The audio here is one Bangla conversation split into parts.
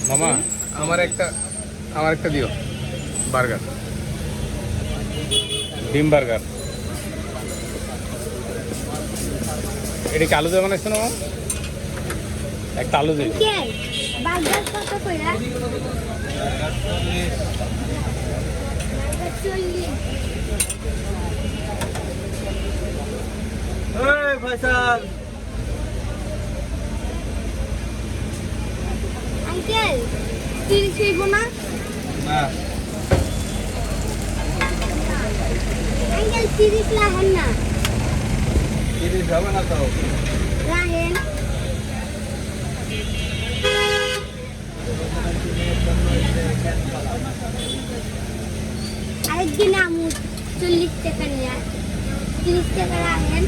মামা আমার একটা দিও বার্গার, ডিম বার্গার। এটা কি আলু দিয়ে বানাইছো না মামা? একটা আলু দিয়ে। বার্গার কত কইরা? এই ফয়সাল, আঙ্কেল 30 হইব না? না আঙ্কেল 30 লাহেন না? 30 হবে না তো। লাহেন আরেকদিন আমু 40 টাকা নিয়ে 30 টাকা লাহেন।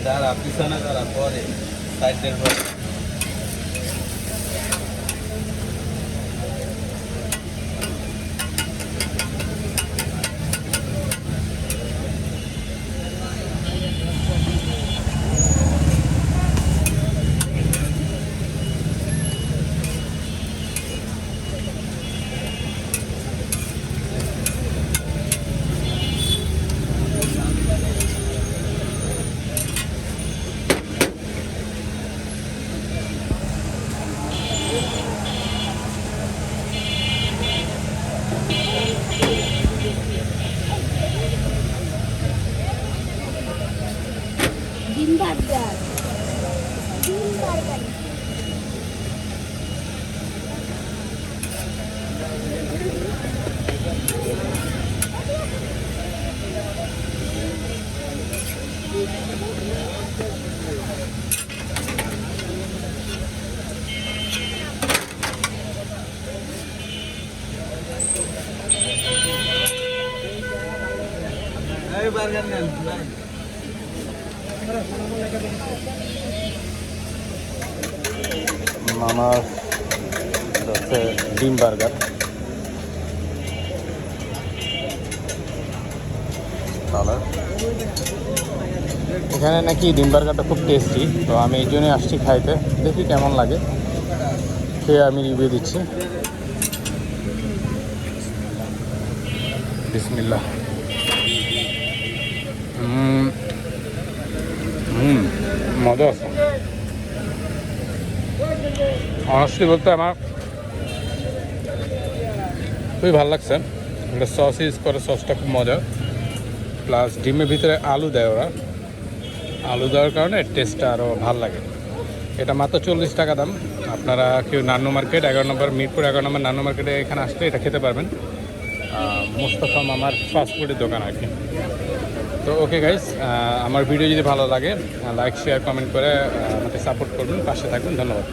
যারা পিছনে যারা পরে সাইডের পরে ডিম বার্গার ডিম বার্গার এই বার্গার নেন নাই। মামার হচ্ছে ডিম বার্গার। এখানে নাকি ডিম বার্গারটা খুব টেস্টি, তো আমি এই জন্যই আসছি খাইতে, দেখি কেমন লাগে, খেয়ে আমি রিভিউ দিচ্ছি। বিসমিল্লাহ। মজা আছে। অনেস্টলি বলতে আমার খুবই ভালো লাগছে। এটা সস ইউজ করে, সসটা খুব মজা, প্লাস ডিমের ভিতরে আলু দেয় ওরা, আলু দেওয়ার কারণে টেস্টটা আরও ভালো লাগে। এটা মাত্র 40 টাকা দাম। আপনারা কেউ নান্নু মার্কেট 11 নম্বর, মিরপুর 11 নম্বর নান্নু মার্কেটে এখানে আসলে এটা খেতে পারবেন। মোস্তফা মামার ফাস্টফুডের দোকান আর কি। তো ওকে গাইস, আমার ভিডিও যদি ভালো লাগে লাইক শেয়ার কমেন্ট করে আমাকে সাপোর্ট করবেন, পাশে থাকবেন। ধন্যবাদ।